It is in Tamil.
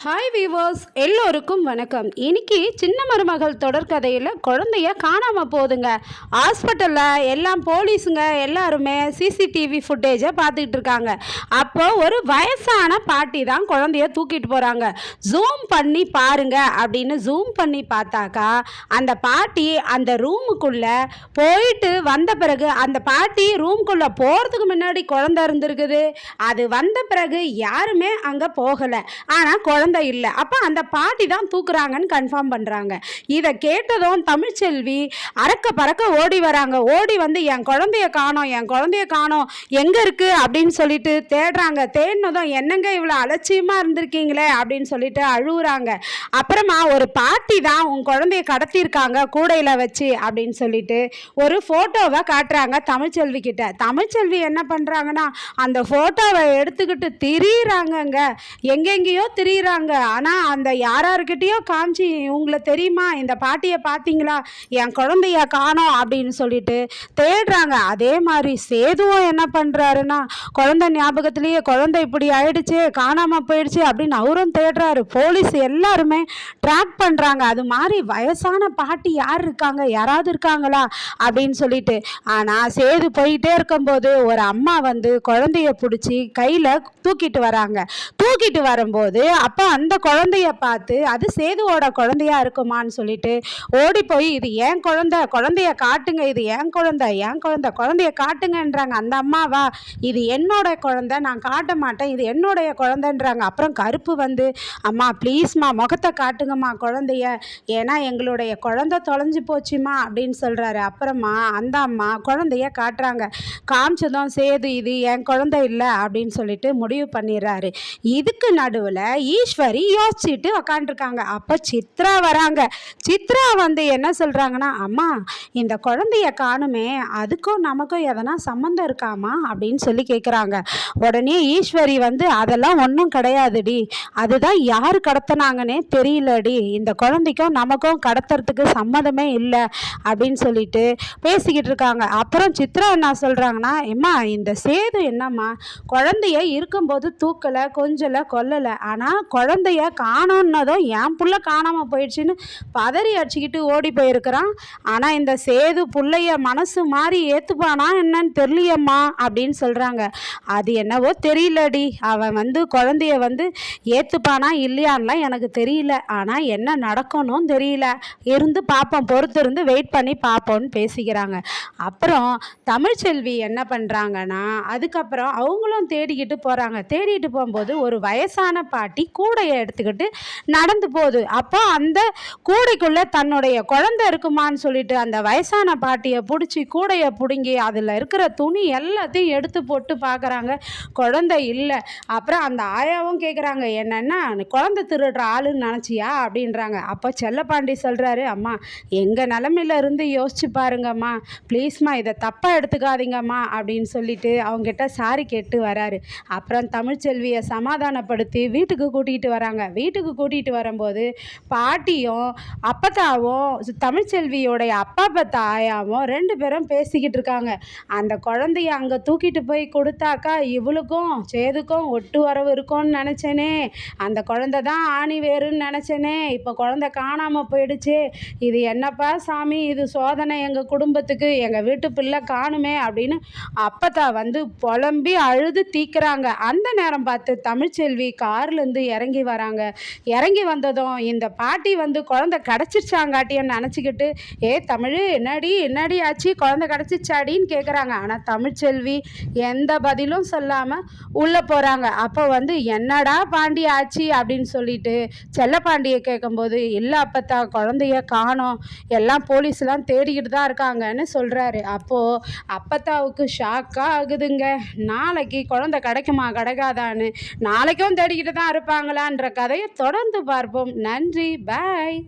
ஹாய் வீவர்ஸ், எல்லோருக்கும் வணக்கம். இன்னைக்கு சின்ன மருமகள் தொடர்கதையில் குழந்தைய காணாமல் போகுதுங்க. ஹாஸ்பிட்டலில் எல்லாம் போலீஸுங்க எல்லாருமே சிசிடிவி ஃபுட்டேஜை பார்த்துக்கிட்டு இருக்காங்க. அப்போ ஒரு வயசான பாட்டி தான் குழந்தைய தூக்கிட்டு போகிறாங்க. ஜூம் பண்ணி பாருங்க அப்படின்னு ஜூம் பண்ணி பார்த்தாக்கா அந்த பாட்டி அந்த ரூமுக்குள்ளே போயிட்டு வந்த பிறகு அந்த பாட்டி ரூமுக்குள்ளே போகிறதுக்கு முன்னாடி குழந்தை இருந்திருக்குது. அது வந்த பிறகு யாருமே அங்கே போகலை. ஆனால் குழந்தை இல்லை. அப்போ அந்த பாட்டி தான் தூக்குறாங்கன்னு கன்ஃபார்ம் பண்ணுறாங்க. இதை கேட்டதும் தமிழ்ச்செல்வி அறக்க பறக்க ஓடி வராங்க. ஓடி வந்து என் குழந்தைய காணோம் எங்கே இருக்குது அப்படின்னு சொல்லிட்டு தேடுறாங்க. தேடினதும் என்னங்க இவ்வளோ அலட்சியமாக இருந்திருக்கீங்களே அப்படின்னு சொல்லிட்டு அழுகுறாங்க. அப்புறமா ஒரு பாட்டி தான் உன் குழந்தைய கடத்தியிருக்காங்க கூடையில் வச்சு அப்படின்னு சொல்லிட்டு ஒரு ஃபோட்டோவை காட்டுறாங்க தமிழ்ச்செல்வி கிட்ட. தமிழ்ச்செல்வி என்ன பண்ணுறாங்கன்னா அந்த ஃபோட்டோவை எடுத்துக்கிட்டு திரியிறாங்கங்க. எங்கெங்கேயோ திரியிறாங்க. ஆனால் அந்த யாராருக்கிட்டேயோ காமிச்சு இவங்களை தெரியுமா, இந்த பாட்டியை பார்த்தீங்களா, என் குழந்தைய காணோம் அப்படின்னு சொல்லிட்டு தேடுறாங்க. அதே மாதிரி சேதுவும் என்ன பண்ணுறாருன்னா குழந்தை ஞாபகத்திலேயே குழந்தை இப்படி ஆயிடுச்சு காணாமல் போயிடுச்சு அப்படின்னு அவரும் தேடுறாரு. போலீஸ் எல்லாருமே ட்ராக் பண்ணுறாங்க. அது மாதிரி வயசான பாட்டி யார் இருக்காங்க, யாராவது இருக்காங்களா அப்படின்னு சொல்லிட்டு. ஆனால் சேது போயிட்டே இருக்கும்போது ஒரு அம்மா வந்து குழந்தைய பிடிச்சி கையில் தூக்கிட்டு வராங்க. தூக்கிட்டு வரும்போது அப்போ அந்த குழந்தைய பார்த்து அது சேதுவோட குழந்தையா இருக்குமான்னு சொல்லிட்டு ஓடி போய் இது ஏன் குழந்தைய காட்டுங்க, இது ஏன் குழந்தைய காட்டுங்கன்றாங்க. அந்த அம்மாவா இது என்னோட குழந்தை, நான் காட்ட மாட்டேன், இது என்னுடைய குழந்தைன்றாங்க. அப்புறம் கருப்பு வந்து அம்மா ப்ளீஸ்மா முகத்தை காட்டுங்கம்மா குழந்தைய, ஏன்னா எங்களுடைய குழந்தை தொலைஞ்சு போச்சுமா அப்படின்னு சொல்கிறாரு. அப்புறமா அந்த அம்மா குழந்தைய காட்டுறாங்க. காமிச்சதும் சேது இது என் குழந்தை இல்லை அப்படின்னு சொல்லிட்டு முடிவு பண்ணிடுறாரு. இதுக்கு நடுவில் ஈஸ்வரி யோசிச்சுட்டு உக்காண்டிருக்காங்க. அப்போ சித்ரா வராங்க. சித்ரா வந்து என்ன சொல்கிறாங்கன்னா அம்மா இந்த குழந்தைய காணுமே அதுக்கும் நமக்கும் எதனா சம்மந்தம் இருக்காமா அப்படின்னு சொல்லி கேட்குறாங்க. உடனே ஈஸ்வரி வந்து அதெல்லாம் ஒன்றும் கிடையாதுடி, அதுதான் யார் கடத்தினாங்கன்னே தெரியலடி, இந்த குழந்தைக்கும் நமக்கும் கடத்துறதுக்கு சம்மதமே இல்லை அப்படின்னு சொல்லிட்டு பேசிக்கிட்டு இருக்காங்க. அப்புறம் சித்ரா என்ன சொல்கிறாங்கன்னா எம்மா இந்த சேது என்னம்மா குழந்தைய இருக்கும்போது தூக்கலை கொஞ்சலை கொல்லலை, ஆனால் குழந்தைய காணோன்னதும் என் புள்ள காணாமல் போயிடுச்சுன்னு பதறி அடிச்சுக்கிட்டு ஓடி போயிருக்கிறான். ஆனால் இந்த சேது புள்ளைய மனசு மாறி ஏற்றுப்பானா என்னன்னு தெரியலையம்மா அப்படின்னு சொல்கிறாங்க. அது என்னவோ தெரியலடி, அவன் வந்து குழந்தைய வந்து ஏற்றுப்பானா இல்லையான்லாம் எனக்கு தெரியல, ஆனால் என்ன நடக்கணும் தெரியல, இருந்து பார்ப்போம், பொறுத்து இருந்து வெயிட் பண்ணி பார்ப்போன்னு பேசிக்கிறாங்க. அப்புறம் தமிழ்ச்செல்வி என்ன பண்ணுறாங்கன்னா அதுக்கப்புறம் அவங்களும் தேடிக்கிட்டு போகிறாங்க. தேடிட்டு போகும்போது ஒரு வயசான பாட்டி கூடையை எடுத்துக்கிட்டு நடந்து போகுது. அப்போ அந்த கூடைக்குள்ளே தன்னுடைய குழந்தை இருக்குமான்னு சொல்லிட்டு அந்த வயசான பாட்டியை பிடிச்சி கூடையை பிடுங்கி அதில் இருக்கிற துணி எல்லாத்தையும் எடுத்து போட்டு பார்க்குறாங்க. குழந்தை இல்லை. அப்புறம் அந்த ஆயாவும் கேட்குறாங்க என்னென்னா குழந்தை திருடுற ஆளுன்னு நினச்சியா அப்படின்றாங்க. அப்போ செல்லப்பாண்டி சொல்கிறாரு அம்மா எங்கள் நிலமையில இருந்து யோசிச்சு பாருங்கம்மா, ப்ளீஸ்மா இதை தப்பாக எடுத்துக்காதீங்கம்மா அப்படின்னு சொல்லிட்டு அவங்ககிட்ட சாரி கேட்டு வராரு. அப்புறம் தமிழ்ச்செல்வியை சமாதானப்படுத்தி வீட்டுக்கு கூட்டிகிட்டு வராங்க. வீட்டுக்கு கூட்டிகிட்டு வரும்போது பாட்டியும் அப்பத்தாவும் தமிழ்ச்செல்வியோடைய அப்பா பத்தா ஆயாவும் ரெண்டு பேரும் பேசிக்கிட்டு இருக்காங்க. அந்த குழந்தைய அங்கே தூக்கிட்டு போய் கொடுத்தாக்கா இவளுக்கும் சேதுக்கும் ஒட்டு வரவு இருக்கும்னு நினச்சேனே, அந்த குழந்தை தான் ஆணி வேறுன்னு நினச்சேனே, இப்போ குழந்தை காணாமல் போயிடுச்சு, இது என்னப்பா சாமி, இது சோதனை எங்கள் குடும்பத்துக்கு, எங்கள் வீட்டு பிள்ளை காணுமே அப்படின்னு அப்பத்தா வந்து புலம்பி அழுது தீக்குறாங்க. அந்த நேரம் பார்த்து தமிழ்ச்செல்வி கார்லேருந்து இறங்கி வராங்க. இறங்கி வந்ததும் இந்த பாட்டி வந்து குழந்தை கிடச்சிருச்சாங்காட்டின்னு நினச்சிக்கிட்டு தமிழ் என்னடி ஆச்சு, குழந்தை கிடச்சிச்சாடின்னு கேட்குறாங்க. ஆனால் தமிழ்ச்செல்வி எந்த பதிலும் சொல்லாமல் உள்ளே போகிறாங்க. அப்போ வந்து என்னடா பாண்டி ஆச்சு அப்படின்னு சொல்லிட்டு செல்லப்பாண்டியை கேட்கும்போது இல்லை அப்பத்தா குழந்தைய காணோம், எல்லாம் போலீஸ்லாம் தேடிக்கிட்டு தான் இருக்காங்கன்னு சொல்கிறாரு. அப்போது அப்பத்தாவுக்கு ஷாக்காக ஆகுதுங்க. நாளைக்கு குழந்தை கிடைக்குமா கிடைக்காதான்னு, நாளைக்கும் தேடிக்கிட்டு தான் இருப்பாங்களான்ற கதையை தொடர்ந்து பார்ப்போம். நன்றி, பாய்.